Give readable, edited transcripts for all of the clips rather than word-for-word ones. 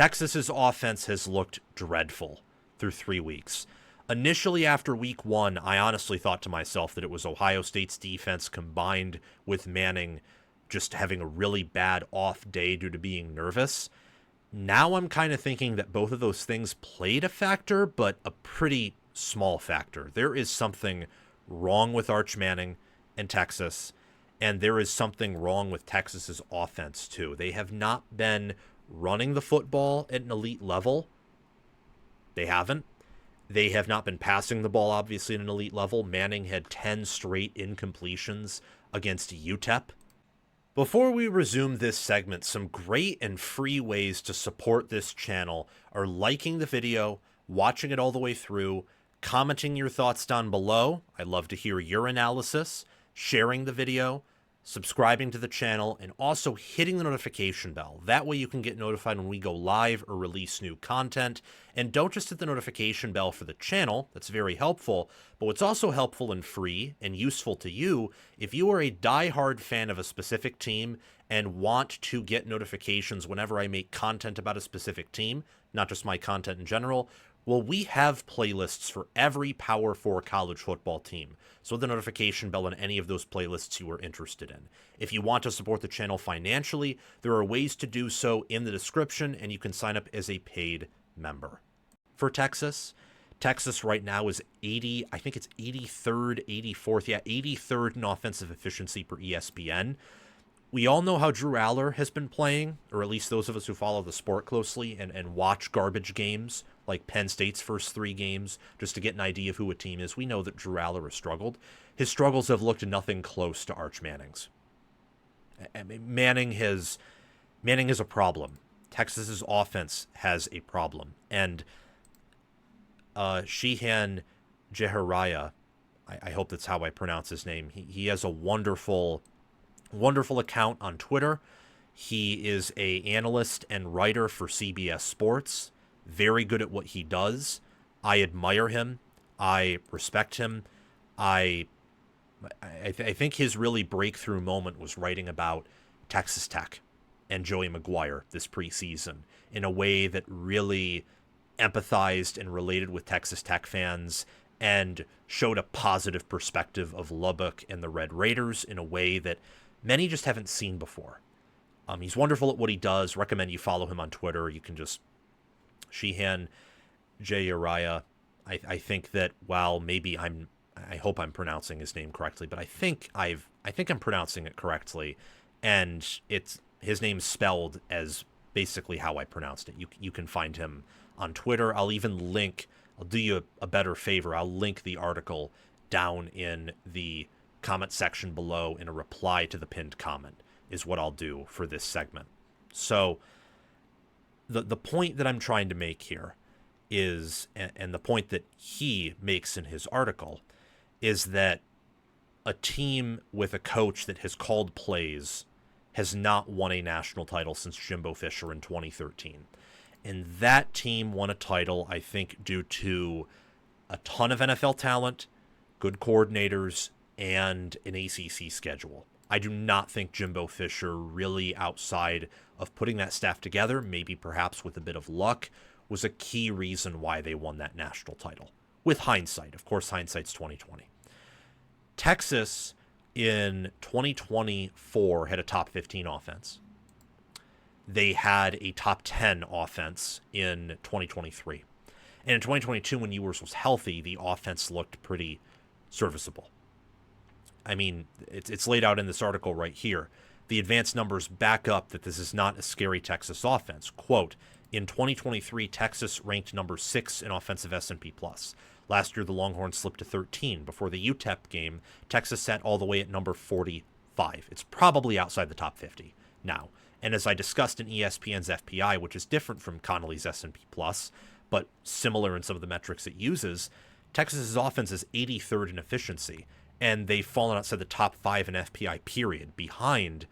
Texas's offense has looked dreadful through 3 weeks. Initially, after week 1, I honestly thought to myself that it was Ohio State's defense combined with Manning just having a really bad off day due to being nervous. Now I'm kind of thinking that both of those things played a factor, but a pretty small factor. There is something wrong with Arch Manning and Texas, and there is something wrong with Texas's offense too. They have not been running the football at an elite level. They haven't. They have not been passing the ball, obviously, at an elite level. Manning had 10 straight incompletions against UTEP. Before we resume this segment, some great and free ways to support this channel are liking the video, watching it all the way through, commenting your thoughts down below. I'd love to hear your analysis, sharing the video, subscribing to the channel, and also hitting the notification bell. That way you can get notified when we go live or release new content. And don't just hit the notification bell for the channel. That's very helpful. But what's also helpful and free and useful to you, if you are a diehard fan of a specific team and want to get notifications whenever I make content about a specific team, not just my content in general, well, we have playlists for every Power 4 college football team. So the notification bell on any of those playlists you are interested in. If you want to support the channel financially, there are ways to do so in the description, and you can sign up as a paid member. For Texas right now is 80, I think it's 83rd, 84th, 83rd in offensive efficiency per ESPN. We all know how Drew Aller has been playing, or at least those of us who follow the sport closely and watch garbage games, like Penn State's first 3 games, just to get an idea of who a team is. We know that Drew Aller has struggled. His struggles have looked nothing close to Arch Manning's. I mean, Manning has a problem. Texas's offense has a problem. And Shehan Jehariah, I hope that's how I pronounce his name. He has a wonderful account on Twitter. He is an analyst and writer for CBS Sports. Very good at what he does. I admire him. I respect him. I think his really breakthrough moment was writing about Texas Tech and Joey McGuire this preseason in a way that really empathized and related with Texas Tech fans and showed a positive perspective of Lubbock and the Red Raiders in a way that many just haven't seen before. He's wonderful at what he does. Recommend you follow him on Twitter. You can just Shehan Jehariah. I think that while maybe I hope I'm pronouncing his name correctly, but I think I'm pronouncing it correctly, and his name's spelled as basically how I pronounced it. You can find him on Twitter. I'll do you a better favor. I'll link the article down in the comment section below in a reply to the pinned comment is what I'll do for this segment. So the point that I'm trying to make here is, and the point that he makes in his article, is that a team with a coach that has called plays has not won a national title since Jimbo Fisher in 2013. And that team won a title, I think, due to a ton of NFL talent, good coordinators, and an ACC schedule. I do not think Jimbo Fisher really, outside of putting that staff together, maybe perhaps with a bit of luck, was a key reason why they won that national title. With hindsight. Of course, hindsight's 2020. Texas in 2024 had a top 15 offense. They had a top 10 offense in 2023. And in 2022, when Ewers was healthy, the offense looked pretty serviceable. I mean, it's laid out in this article right here. The advanced numbers back up that this is not a scary Texas offense. Quote, in 2023, Texas ranked number 6 in offensive S&P+. Last year, the Longhorns slipped to 13. Before the UTEP game, Texas sat all the way at number 45. It's probably outside the top 50 now. And as I discussed in ESPN's FPI, which is different from Connolly's S&P+, but similar in some of the metrics it uses, Texas's offense is 83rd in efficiency, and they've fallen outside the top 5 in FPI, period, behind,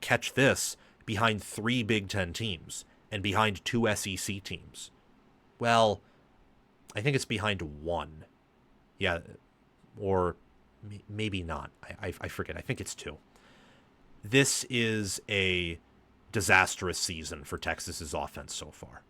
catch this, behind 3 Big Ten teams and behind 2 SEC teams. Well, I think it's behind 1. Yeah, or maybe not. I forget. I think it's 2. This is a disastrous season for Texas's offense so far.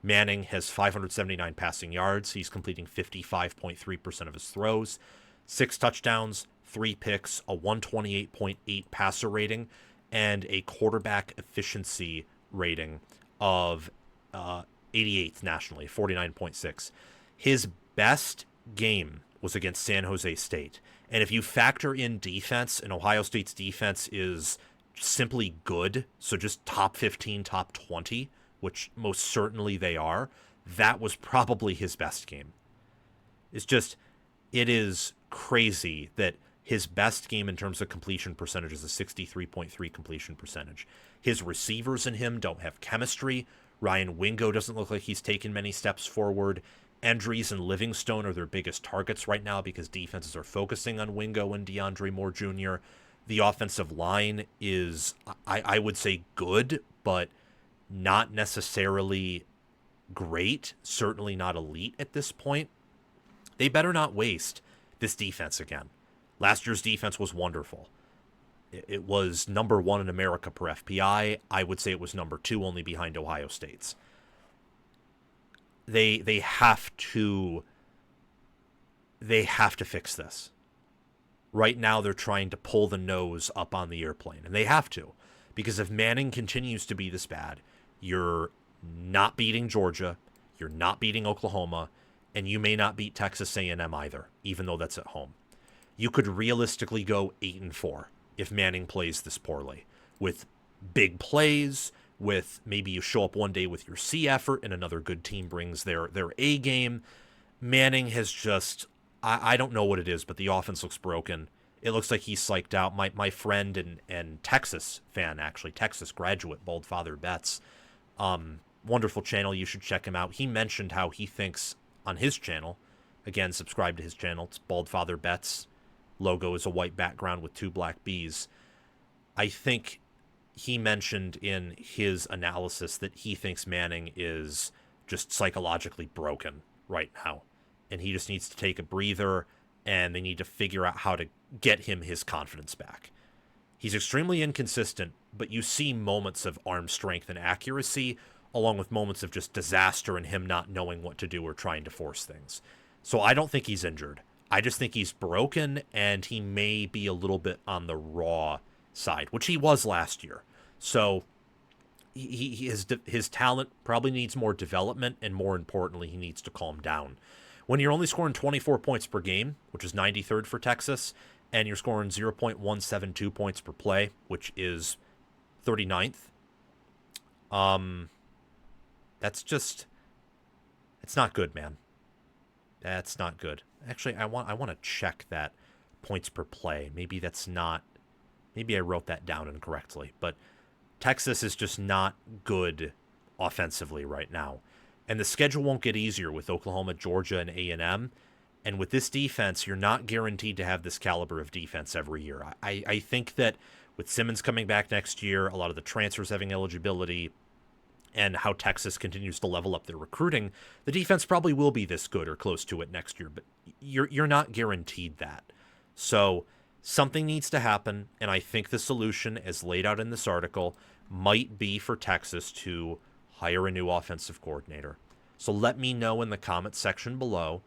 Manning has 579 passing yards. He's completing 55.3% of his throws, 6 touchdowns, 3 picks, a 128.8 passer rating, and a quarterback efficiency rating of 88th nationally, 49.6. His best game was against San Jose State. And if you factor in defense, and Ohio State's defense is simply good, so just top 15, top 20, which most certainly they are, that was probably his best game. It is crazy that his best game in terms of completion percentage is a 63.3 completion percentage. His receivers and him don't have chemistry. Ryan Wingo doesn't look like he's taken many steps forward. Andrews and Livingstone are their biggest targets right now because defenses are focusing on Wingo and DeAndre Moore Jr. The offensive line is, I would say, good, but not necessarily great, certainly not elite at this point. They better not waste this defense again. Last year's defense was wonderful. It was number 1 in America per FPI. I would say it was number 2, only behind Ohio State's. They have to fix this. Right now they're trying to pull the nose up on the airplane, and they have to, because if Manning continues to be this bad, you're not beating Georgia, you're not beating Oklahoma, and you may not beat Texas A&M either, even though that's at home. You could realistically go 8-4 if Manning plays this poorly, with big plays, with maybe you show up one day with your C effort and another good team brings their A game. Manning has just, I don't know what it is, but the offense looks broken. It looks like he's psyched out. My friend and Texas fan, actually, Texas graduate, Bald Father Betts, wonderful channel. You should check him out. He mentioned how he thinks on his channel, again, subscribe to his channel. It's Bald Father Betts. Logo is a white background with 2 black bees. I think he mentioned in his analysis that he thinks Manning is just psychologically broken right now. And he just needs to take a breather, and they need to figure out how to get him his confidence back. He's extremely inconsistent, but you see moments of arm strength and accuracy, along with moments of just disaster and him not knowing what to do or trying to force things. So I don't think he's injured. I just think he's broken, and he may be a little bit on the raw side, which he was last year. So his talent probably needs more development, and more importantly, he needs to calm down. When you're only scoring 24 points per game, which is 93rd for Texas, and you're scoring 0.172 points per play, which is 39th, that's just, it's not good, man. That's not good. Actually, I want to check that points per play. Maybe I wrote that down incorrectly, but Texas is just not good offensively right now. And the schedule won't get easier with Oklahoma, Georgia, and A&M. And with this defense, you're not guaranteed to have this caliber of defense every year. I think that with Simmons coming back next year, a lot of the transfers having eligibility, and how Texas continues to level up their recruiting, the defense probably will be this good or close to it next year. But you're not guaranteed that. So something needs to happen, and I think the solution, as laid out in this article, might be for Texas to hire a new offensive coordinator. So let me know in the comments section below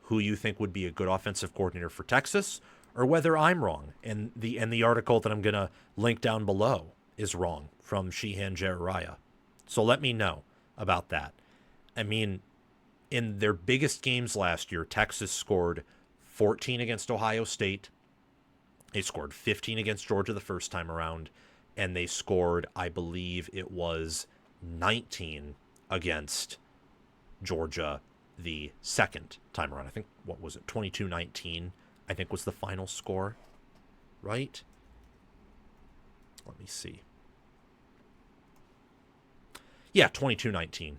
who you think would be a good offensive coordinator for Texas, or whether I'm wrong, and the article that I'm going to link down below is wrong from Shehan Jeremiah. So let me know about that. I mean, in their biggest games last year, Texas scored 14 against Ohio State. They scored 15 against Georgia the first time around. And they scored, I believe it was 19 against Georgia the second time around. I think, what was it, 22-19, I think was the final score, right? Let me see. Yeah, 22-19.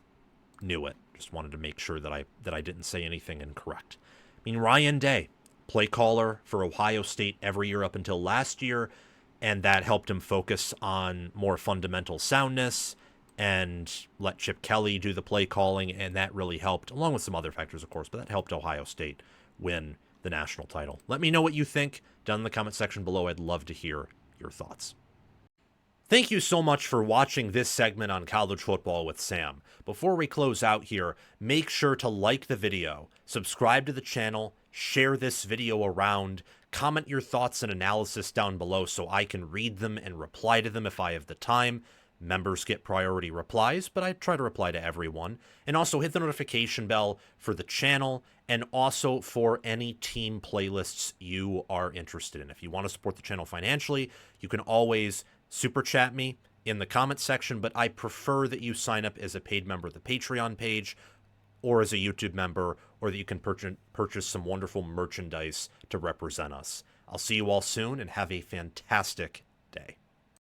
Knew it. Just wanted to make sure that I didn't say anything incorrect. I mean, Ryan Day, play caller for Ohio State every year up until last year, and that helped him focus on more fundamental soundness and let Chip Kelly do the play calling, and that really helped, along with some other factors, of course, but that helped Ohio State win the national title. Let me know what you think down in the comment section below. I'd love to hear your thoughts. Thank you so much for watching this segment on College Football with Sam. Before we close out here, make sure to like the video, subscribe to the channel, share this video around, comment your thoughts and analysis down below so I can read them and reply to them if I have the time. Members get priority replies, but I try to reply to everyone. And also hit the notification bell for the channel and also for any team playlists you are interested in. If you want to support the channel financially, you can always super chat me in the comment section, but I prefer that you sign up as a paid member of the Patreon page or as a YouTube member, or that you can purchase some wonderful merchandise to represent us. I'll see you all soon and have a fantastic